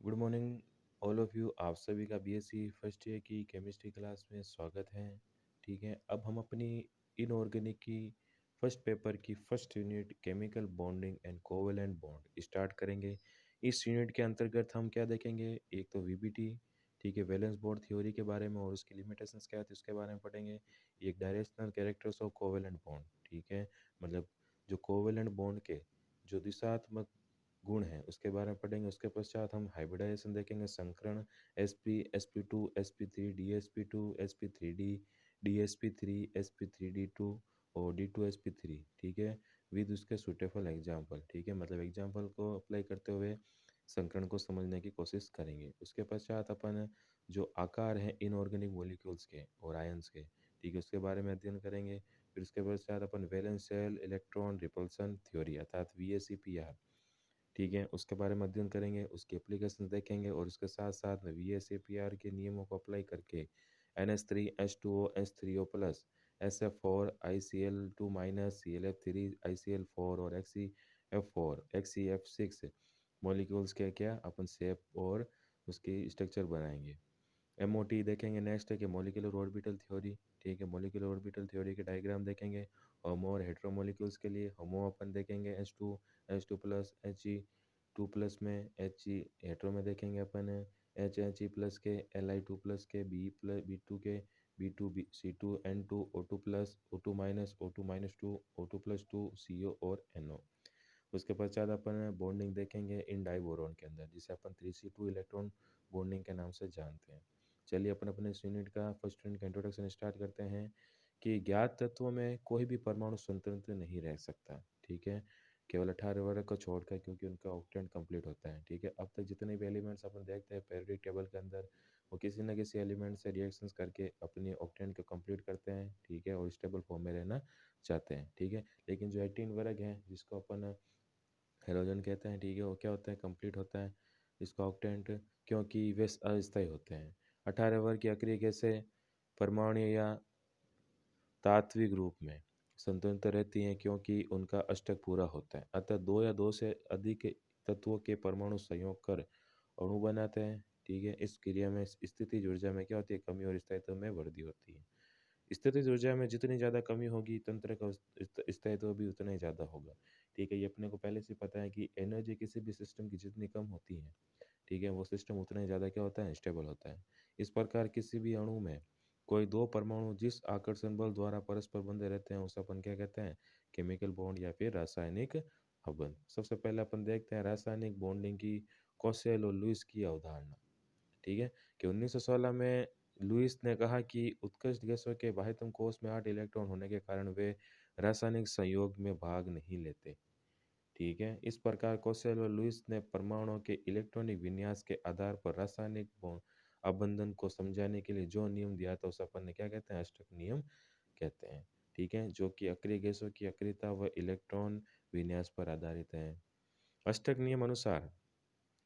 Good morning all of you. आप सभी का बीएससी फर्स्ट ईयर की केमिस्ट्री क्लास में स्वागत है। ठीक है, अब हम अपनी इनऑर्गेनिक की फर्स्ट पेपर की first unit chemical bonding and covalent bond start करेंगे। इस यूनिट के अंतर्गत हम क्या देखेंगे, एक तो वीबीटी, ठीक है, वैलेंस बॉन्ड थ्योरी के बारे में और उसकी लिमिटेशंस क्या होती है उसके बारे में पढ़ेंगे। एक directional characters of covalent bond, ठीक है, मतलब जो कोवेलेंट बॉन्ड के जो दिशात्मक गुण हैं उसके बारे में पढ़ेंगे। उसके पश्चात हम हाइब्रिडाइजेशन देखेंगे, संकरण, sp2 sp3 dsp2 sp3d dsp3 sp3d2 और d2sp3, ठीक है, विद उसके सुटेबल एग्जाम्पल, ठीक है, मतलब एग्जाम्पल को अप्लाई करते हुए संकरण को समझने की कोशिश करेंगे। उसके पश्चात अपन जो आकार हैं इनऑर्गेनिक मॉलिक्यूल्स के और आयंस के, ठीक है, उसके बारे में अध्ययन करेंगे। फिर उसके पश्चात अपन valence shell electron repulsion theory अर्थात VSEPR, ठीक है, उसके बारे में अध्ययन करेंगे, उसकी एप्लीकेशन देखेंगे और उसके साथ साथ में VSEPR के नियमों को अप्लाई करके NH3 H2O H3O plus SF4 ICl2 minus ClF3 ICl4 और XeF4 XeF6 मॉलिक्यूल्स के क्या अपन शेप और उसकी स्ट्रक्चर बनाएंगे। MOT देखेंगे नेक्स्ट है कि मोलिकुलर ऑर्बिटल थ्योरी, ठीक है, मोलिकुलर ऑर्बिटल थ्योरी के डायग्राम देखेंगे। होमो और हेटेरो मॉलिक्यूल्स के लिए होमो अपन देखेंगे H2 प्लस He2 प्लस में, He हेटेरो में देखेंगे अपन HHE प्लस के, Li2 प्लस के, B2 के, B2 C2 N2 O2 plus O2 minus O2 minus 2 O2 plus 2 CO और NO। उसके पश्चात अपन बॉन्डिंग देखेंगे इन डाई बोरॉन के अंदर, जिसे अपन 3C2 इलेक्ट्रॉन बॉन्डिंग के नाम से जानते हैं। चलिए अपन अपने इस यूनिट का फर्स्ट यूनिट का इंट्रोडक्शन स्टार्ट करते हैं कि ज्ञात तत्वों में कोई भी परमाणु स्वतंत्र नहीं रह सकता, ठीक है, केवल 18 वर्ग को छोड़कर, क्योंकि उनका ऑक्टेंट कंप्लीट होता है, ठीक है। अब तक जितने भी एलिमेंट्स अपन देखते हैं पीरियोडिक टेबल के अंदर, वो किसी न किसी एलिमेंट से रिएक्शंस करके अपनी ऑक्टेंट को कंप्लीट करते हैं, ठीक है, और स्टेबल फॉर्म में रहना चाहते हैं, ठीक है। लेकिन जो 18 वर्ग है जिसको अपन हेलोजन कहते हैं, ठीक है, वो क्या होता है, कंप्लीट होता है इसका ऑक्टेंट, क्योंकि वे अस्थायी होते हैं। 18 वर्ग की अक्रिय गैसें परमाणु या तात्विक रूप में स्वतंत्र रहती हैं क्योंकि उनका अष्टक पूरा होता है, अतः दो या दो से अधिक तत्वों के परमाणु संयोग कर अणु बनाते हैं, ठीक है। इस क्रिया में स्थितिज ऊर्जा में क्या होती है, कमी और स्थायित्व में वृद्धि होती है। स्थितिज ऊर्जा में जितनी ज़्यादा कमी होगी तंत्र का स्थायित्व भी उतना ही ज़्यादा होगा, ठीक है। ये अपने को पहले से पता है कि एनर्जी किसी भी सिस्टम की जितनी कम होती है, ठीक है, वो सिस्टम उतना ही ज़्यादा क्या होता है, स्टेबल होता है। इस प्रकार किसी भी अणु में कोई दो परमाणु जिस आकर्षण बल द्वारा परस्पर बंधे रहते हैं उसे अपन क्या कहते हैं, केमिकल बॉन्ड या फिर रासायनिक बंधन। सबसे पहले अपन देखते हैं रासायनिक बॉन्डिंग की कोसेल और लुईस की अवधारणा, ठीक है, कि 1916 में लुईस ने कहा कि उत्कृष्ट गैसों के बाह्यतम कोश में 8 इलेक्ट्रॉन होने के कारण वे रासायनिक संयोग में भाग नहीं लेते, ठीक है। इस प्रकार कोसेल और लुईस ने परमाणुओं के इलेक्ट्रॉनिक विन्यास के आधार पर रासायनिक अबंधन को समझाने के लिए जो नियम दिया था उसे अपन ने क्या कहते हैं, अष्टक नियम कहते हैं, ठीक है, जो कि अक्रिय गैसों की अक्रियता व इलेक्ट्रॉन विन्यास पर आधारित है। अष्टक नियम अनुसार,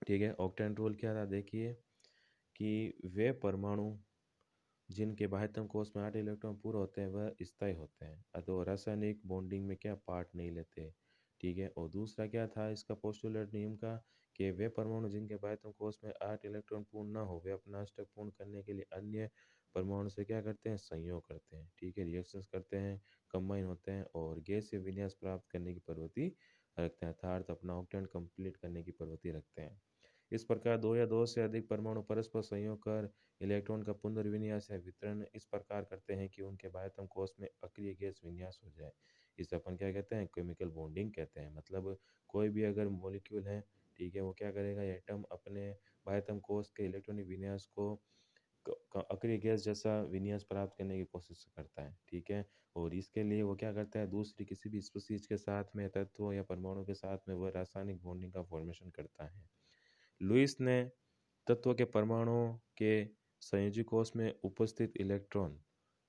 ठीक है, ऑक्टेन रूल क्या था देखिए, कि वे परमाणु जिनके बाह्यतम कोश में 8 इलेक्ट्रॉन पूरे होते हैं वह स्थायी होते हैं, अतः रासायनिक बॉन्डिंग में क्या पार्ट नहीं लेते, ठीक है। और दूसरा क्या था इसका पोस्टुलेट नियम का, कि वे परमाणु जिनके बाह्यतम कोश में 8 इलेक्ट्रॉन पूर्ण न हो वे अपना अष्टक पूर्ण करने के लिए अन्य परमाणु से क्या करते हैं, संयोग करते हैं, ठीक है, रिएक्शंस करते हैं, कंबाइन होते हैं और गैसीय विन्यास प्राप्त करने की प्रवृत्ति रखते हैं, अर्थात अपना ऑक्टेंट कंप्लीट करने की प्रवृत्ति रखते हैं। इस प्रकार दो या दो से अधिक परमाणु परस्पर संयोग कर इलेक्ट्रॉन का पुनर्विन्यास या वितरण इस प्रकार करते हैं कि उनके बाह्यतम कोश में अक्रिय गैस विन्यास हो जाए। इसे अपन क्या कहते हैं, केमिकल बॉन्डिंग कहते हैं। मतलब कोई भी अगर मॉलिक्यूल है, ठीक है, वो क्या करेगा, एटम अपने बाह्यतम कोश के इलेक्ट्रॉनिक विन्यास को अक्रिय गैस जैसा विन्यास प्राप्त करने की कोशिश करता है, ठीक है। और इसके लिए वो क्या करता है, दूसरी किसी भी स्पीशीज के साथ में, तत्वों या परमाणु के साथ में वह रासायनिक बॉन्डिंग का फॉर्मेशन करता है। लुईस ने तत्व के परमाणुओं के संयोजी कोश में उपस्थित इलेक्ट्रॉन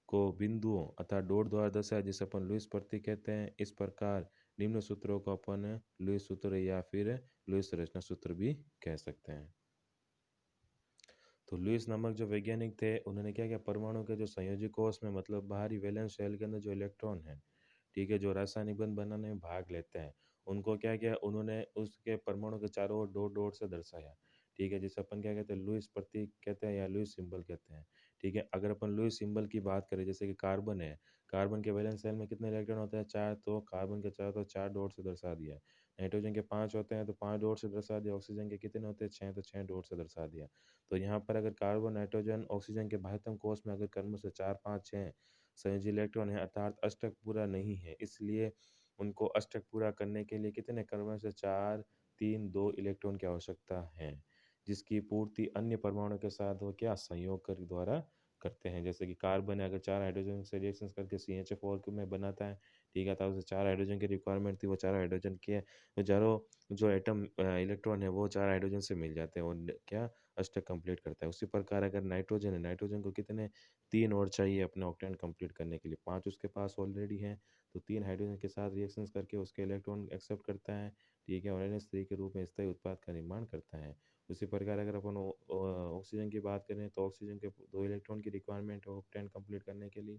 को बिंदुओं अर्थात डॉट द्वारा दर्शाया जिसे अपन लुईस प्रतीक कहते हैं। इस प्रकार निम्न सूत्रों को अपन लुईस सूत्र या फिर लुईस रचना सूत्र भी कह सकते हैं। तो लुईस नामक जो वैज्ञानिक थे उन्होंने क्या किया, परमाणु के जो संयोजी कोश में मतलब बाहरी वैलेंस शेल के अंदर जो इलेक्ट्रॉन है, ठीक है, जो रासायनिक बंध बनाने में भाग लेते हैं, उनको क्या किया, उन्होंने उसके परमाणु के चारों ओर डॉट डॉट से दर्शाया, ठीक है, जिसे अपन क्या कहते हैं, लुईस प्रतीक कहते हैं या लुईस सिंबल कहते हैं। ठीक है, अगर अपन लुईस सिंबल की बात करें, जैसे कि कार्बन है, कार्बन के वैलेंस शेल में कितने इलेक्ट्रॉन होते हैं, 4, तो कार्बन के 4 तो 4 डॉट से दर्शा दिया। नाइट्रोजन के 5 होते हैं तो 5 डॉट से दर्शा दिया। ऑक्सीजन के कितने होते हैं, 6, तो 6 डॉट से दर्शा दिया। तो यहाँ पर अगर कार्बन, नाइट्रोजन, ऑक्सीजन के बाह्यतम कोश में अगर क्रम से 4, 5, 6 संयोजी इलेक्ट्रॉन है, अर्थात अष्टक पूरा नहीं है, इसलिए उनको अष्टक पूरा करने के लिए कितने क्रम से 4, 3, 2 इलेक्ट्रॉन की आवश्यकता है, जिसकी पूर्ति अन्य परमाणु के साथ वो क्या संयोग कर द्वारा करते हैं। जैसे कि कार्बन है, अगर 4 हाइड्रोजन से रिएक्शन करके CH4 में बनाता है, ठीक है, तो उसे 4 हाइड्रोजन की रिक्वायरमेंट थी, वो 4 हाइड्रोजन के वो चारों जो एटम इलेक्ट्रॉन है वो 4 हाइड्रोजन से मिल जाते हैं और क्या अष्टक कंप्लीट करता है। उसी प्रकार अगर नाइट्रोजन है, नाइट्रोजन को कितने 3 और चाहिए अपने ऑक्टेन कंप्लीट करने के लिए, 5 उसके पास ऑलरेडी हैं, तो 3 हाइड्रोजन के साथ रिएक्शंस करके उसके इलेक्ट्रॉन एक्सेप्ट करता है, ठीक है, और NH3 के रूप में स्थायी उत्पाद का निर्माण करता है। उसी प्रकार अगर अपन ऑक्सीजन की बात करें, तो ऑक्सीजन के 2 इलेक्ट्रॉन की रिक्वायरमेंट है ऑक्टेन कंप्लीट करने के लिए,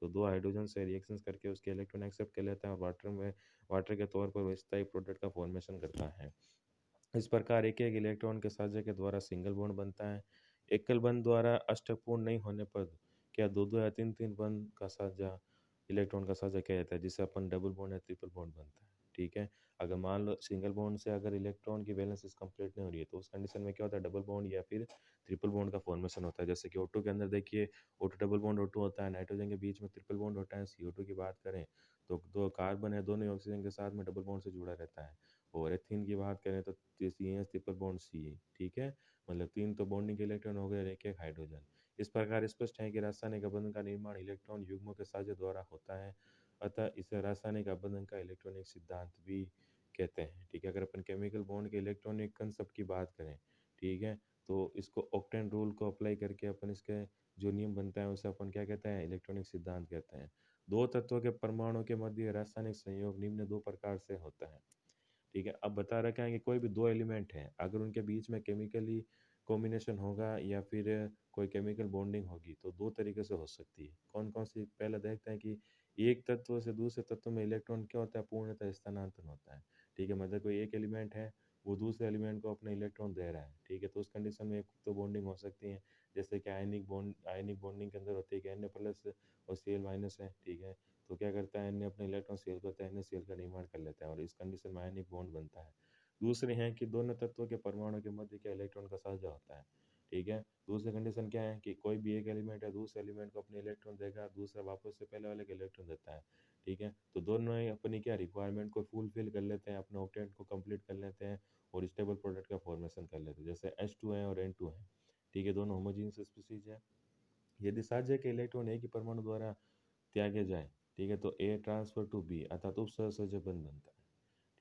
तो 2 हाइड्रोजन से रिएक्शंस करके उसके इलेक्ट्रॉन एक्सेप्ट कर लेता है और वाटर के तौर पर वो स्थायी प्रोडक्ट का फॉर्मेशन करता है। इस प्रकार एक एक इलेक्ट्रॉन के साझे के द्वारा सिंगल बॉन्ड बनता है। एकल बंध द्वारा अष्टक पूर्ण नहीं होने पर क्या दो दो या तीन तीन बंध का साझा इलेक्ट्रॉन का साझा किया जाता है, जिसे अपन डबल बॉन्ड या ट्रिपल बॉन्ड बनता है। ठीक है, अगर मान लो सिंगल बॉन्ड से अगर इलेक्ट्रॉन की वैलेंस कंप्लीट नहीं हो रही है, तो उस कंडीशन में क्या होता है, डबल बॉन्ड या फिर ट्रिपल बॉन्ड का फॉर्मेशन होता है। जैसे कि O2 के अंदर देखिए, O2 डबल बॉन्ड O2 होता है, नाइट्रोजन के बीच में ट्रिपल बॉन्ड होता है। CO2 की बात करें तो दो कार्बन है, दोनों ऑक्सीजन के साथ में डबल बॉन्ड से जुड़ा रहता है। और एथीन की बात करें तो CH ट्रिपल बॉन्ड C, ठीक है, मतलब 3 तो बॉन्डिंग के इलेक्ट्रॉन हो गए और एक एक हाइड्रोजन। इस प्रकार स्पष्ट है कि रासायनिक आबंधन का निर्माण इलेक्ट्रॉन युग्मों के साझे द्वारा होता है, अतः इसे रासायनिक आबंधन का इलेक्ट्रॉनिक सिद्धांत भी कहते हैं। ठीक है, अगर अपन केमिकल बॉन्ड के इलेक्ट्रॉनिक कंसेप्ट की बात करें, ठीक है, तो इसको ऑक्टेन रूल को अप्लाई करके अपन इसके जो नियम बनता है उसे अपन क्या कहते हैं, इलेक्ट्रॉनिक सिद्धांत कहते हैं। दो तत्वों के परमाणु के मध्य रासायनिक संयोग निम्न दो प्रकार से होता है। ठीक है, अब बता रखा है कि कोई भी दो एलिमेंट हैं, अगर उनके बीच में केमिकली कॉम्बिनेशन होगा या फिर कोई केमिकल बॉन्डिंग होगी, तो दो तरीके से हो सकती है। कौन कौन सी, पहले देखते हैं कि एक तत्व से दूसरे तत्व में इलेक्ट्रॉन क्या होता है, पूर्णतः स्थानांतरण होता है। ठीक है, मतलब कोई एक एलिमेंट है, वो दूसरे एलिमेंट को अपने इलेक्ट्रॉन दे रहा है, ठीक है, तो उस कंडीशन में एक तो बॉन्डिंग हो सकती है, जैसे कि आयनिक बॉन्डिंग के अंदर होती है कि Na+ और Cl- है, ठीक है, तो क्या करता है, Na अपने इलेक्ट्रॉन शेयर करता है, NaCl का निर्माण कर लेता है और इस कंडीशन में आयनिक बॉन्ड बनता है। दूसरे हैं कि दोनों तत्वों के परमाणु के मध्य क्या इलेक्ट्रॉन का साझा होता है। ठीक है, दूसरी कंडीशन क्या है कि कोई भी एक एलिमेंट है, दूसरे एलिमेंट को अपने इलेक्ट्रॉन देगा, दूसरा वापस से पहले वाले के इलेक्ट्रॉन देता है। ठीक है, तो दोनों ही अपनी क्या रिक्वायरमेंट को फुलफिल कर लेते हैं, अपने ऑक्टेट को कंप्लीट कर लेते हैं और स्टेबल प्रोडक्ट का फॉर्मेशन कर लेते हैं, जैसे H2 है और N2 है। ठीक है, दोनों होमोजीनियस स्पीसीज है। यदि साझे के इलेक्ट्रॉन एक ही परमाणु द्वारा त्यागे जाए, ठीक है, तो ए ट्रांसफर टू बी अर्थात उपसहसंयोजक बंध बनता है।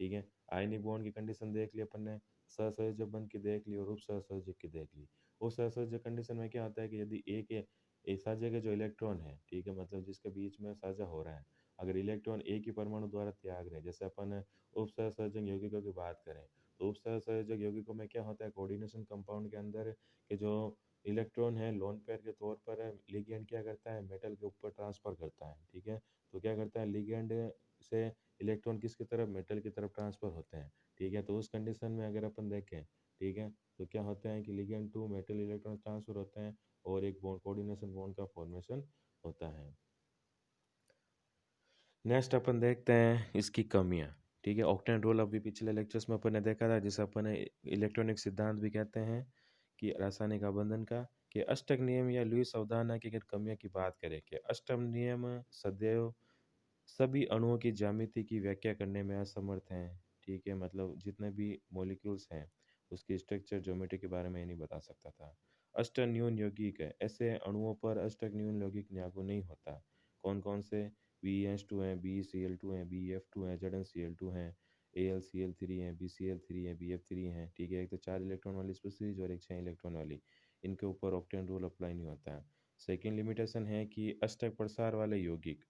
ठीक है, आयनिक बॉन्ड की कंडीशन देख ली अपन ने, सहसंयोजक बंध की देख ली और उपसहसंयोजक की देख ली। उपसहसंयोजक कंडीशन में क्या होता है कि यदि एक साझे के जो इलेक्ट्रॉन है, ठीक है, मतलब जिसके बीच में साझा हो रहा है, अगर इलेक्ट्रॉन एक ही परमाणु द्वारा त्याग रहे हैं, जैसे अपन उपसहसंयोजक यौगिकों की बात करें, तो उपसहसंयोजक यौगिकों में क्या होता है, कोऑर्डिनेशन कंपाउंड के अंदर के जो इलेक्ट्रॉन है लोन पेयर के तौर पर लिगेंड क्या करता है, मेटल के ऊपर ट्रांसफर करता है। ठीक है, तो क्या करता है, लिगेंड से इलेक्ट्रॉन किसकी तरफ, मेटल की तरफ ट्रांसफर होते हैं। ठीक है, तो उस कंडीशन में अगर अपन देखें, ठीक है, तो क्या होता है कि ligand to metal electron transfer होते हैं और एक बॉन्ड, कोऑर्डिनेशन बॉन्ड का फॉर्मेशन होता है। नेक्स्ट अपन देखते हैं इसकी कमियां। ठीक है, ऑक्टेन रोल अभी पिछले लेक्चर्स में अपन ने देखा था, जिसे अपन इलेक्ट्रॉनिक सिद्धांत भी कहते हैं, कि रासायनिक आबंधन का, कि अष्टक नियम या लुईस अवधारणा की अगर कमियों की बात करें, कि अष्टक नियम सदैव सभी अणुओं की ज्यामिति की व्याख्या करने में असमर्थ हैं। ठीक है, मतलब जितने भी मॉलिक्यूल्स हैं उसकी स्ट्रक्चर ज्योमेट्री के बारे में ये नहीं बता सकता था। अष्टक न्यून यौगिक है, ऐसे अणुओं पर अष्टक न्यून यौगिक लागू नहीं होता। कौन कौन से, BH2 हैं, BCl2 हैं, BF2 हैं, ZnCl2 हैं, AlCl3 हैं, BCl3 हैं, BF3 हैं। ठीक है, एक तो 4 इलेक्ट्रॉन वाली स्पीसीज और एक 6 इलेक्ट्रॉन वाली, इनके ऊपर ऑक्टेन रूल अप्लाई नहीं होता है। सेकेंड लिमिटेशन है कि अष्टक प्रसार वाले यौगिक,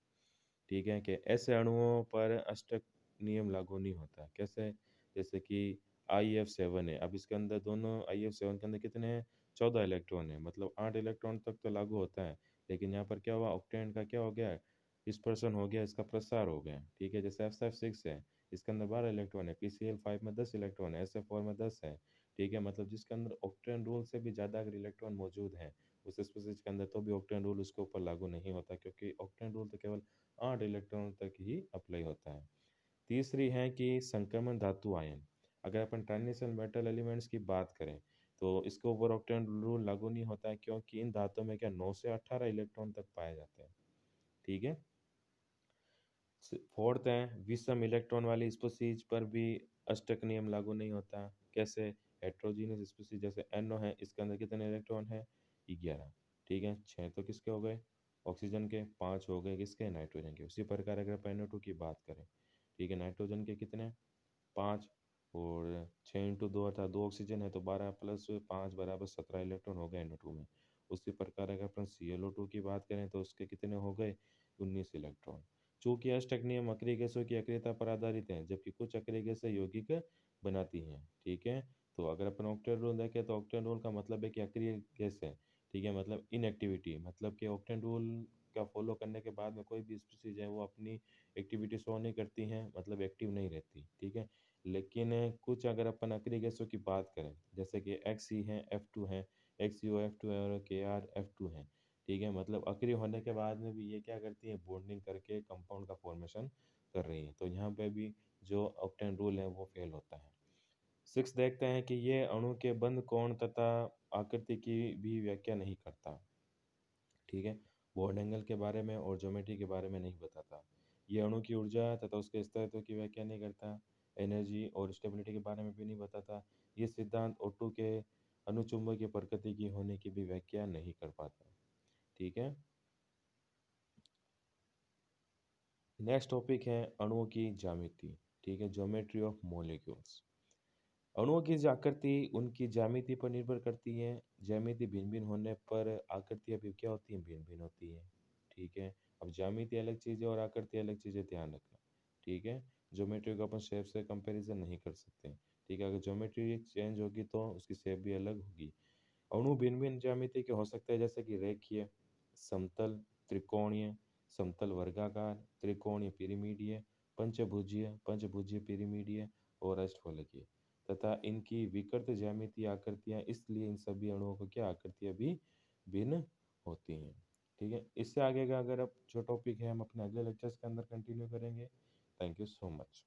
ठीक है, कि ऐसे अणुओं पर अष्टक नियम लागू नहीं होता। कैसे, जैसे कि IF7 है, अब इसके अंदर दोनों IF7 के अंदर कितने हैं, 14 इलेक्ट्रॉन है, मतलब 8 इलेक्ट्रॉन तक तो लागू होता है, लेकिन यहाँ पर क्या हुआ, ऑक्टेन का क्या हो गया, डिस्पर्सन हो गया, इसका प्रसार हो गया। ठीक है, जैसे SF6 है, इसके अंदर 12 इलेक्ट्रॉन है, PCl5 में 10 इलेक्ट्रॉन है, SF4 में 10 है। ठीक है, मतलब जिसके अंदर ऑक्टेन रूल से भी ज़्यादा अगर इलेक्ट्रॉन मौजूद हैं उस स्पीशीज के अंदर, तो भी ऑक्टेन रूल उसके ऊपर लागू नहीं होता, क्योंकि ऑक्टेन रूल तो केवल 8 इलेक्ट्रॉन तक ही अप्लाई होता है। तीसरी है कि संक्रमण धातु आयन। अगर अपन ट्रांजिशन मेटल एलिमेंट्स की बात करें तो इसके ऊपर ऑक्टेन रूल लागू नहीं होता है, क्योंकि इन धातुओं में क्या 9 से 18 इलेक्ट्रॉन तक पाए जाते हैं। ठीक है। फोर्थ है विषम इलेक्ट्रॉन वाली स्पीशीज पर भी अष्टक नियम लागू नहीं होता। कैसे? हेट्रोजीनियस स्पीशीज जैसे NO है, इसके अंदर कितने इलेक्ट्रॉन है? 11। ठीक है, 6 तो किसके हो गए? ऑक्सीजन के। 5 हो गए किसके? नाइट्रोजन के। उसी प्रकार अगर अपन NO2 की बात करें, ठीक है, नाइट्रोजन के कितने? 5, और 6 × 2 अर्थात 2 ऑक्सीजन है, तो 12 + 5 = 17 इलेक्ट्रॉन हो गए NO2 में। उसी प्रकार अगर अपन ClO2 की बात करें तो उसके कितने हो गए? 19 इलेक्ट्रॉन। चूंकि अष्टक नियम अक्रिय गैसों की अक्रियता पर आधारित हैं, जबकि कुछ अक्रिय गैसें यौगिक बनाती हैं। ठीक है, तो अगर अपन ऑक्टेन रूल देखें तो ऑक्टेन रूल का मतलब है कि अक्रिय गैस है। ठीक है, मतलब इनएक्टिविटी, मतलब कि ऑक्टेन रूल का फॉलो करने के बाद में कोई भी स्पीशीज है वो अपनी एक्टिविटी शो नहीं करती हैं, मतलब एक्टिव नहीं रहती। ठीक है, लेकिन कुछ अगर अपन अक्रिय गैसों की बात करें जैसे कि XE है, F2 है, XeO F2 है और KR F2 है। ठीक है, मतलब अक्रिय होने के बाद में भी ये क्या करती है? बॉन्डिंग करके कंपाउंड का फॉर्मेशन कर रही है, तो यहाँ पे भी जो ऑक्टेन रूल है वो फेल होता है। 6 देखते हैं कि ये अणु के बंध कोण तथा आकृति की भी व्याख्या नहीं करता। ठीक है, बॉन्ड एंगल के बारे में और ज्योमेट्री के बारे में नहीं बताता। ये अणु की ऊर्जा तथा उसके स्थायित्व की व्याख्या नहीं करता। एनर्जी और स्टेबिलिटी के बारे में भी नहीं बताता। ये सिद्धांत O2 के अनुचुंबकीय प्रकृति की होने की भी व्याख्या नहीं कर पाता। ठीक है, नेक्स्ट टॉपिक है अणुओं की ज्यामिति। ठीक है, ज्योमेट्री ऑफ मॉलिक्यूल्स। अणुओं की जो आकृति उनकी ज्यामिति पर निर्भर करती है। ज्यामिति भिन्न भिन्न होने पर आकृतियाँ भी क्या होती हैं? भिन्न भिन्न होती है। ठीक है, अब ज्यामिति अलग चीज़ है और आकृति अलग चीज़ है, ध्यान रखना। ठीक है, ज्योमेट्री को अपन शेप से कंपैरिजन नहीं कर सकते। ठीक है, अगर ज्योमेट्री चेंज होगी तो उसकी शेप भी अलग होगी। अणु भिन्न भिन्न ज्यामिति के हो सकते हैं, जैसे कि रेखीय, समतल, त्रिकोणीय, समतल वर्गाकार, त्रिकोणीय पिरामिडीय, पंचभुजीय, पंचभुजीय पिरामिडीय और अष्टफलकीय, तथा इनकी विकृत ज्यामितीय आकृतियां, इसलिए इन सभी अणुओं को क्या आकृतियां भी भिन्न होती हैं। ठीक है, इससे आगे का अगर अब जो टॉपिक है हम अपने अगले लेक्चर्स के अंदर कंटिन्यू करेंगे। Thank you so much.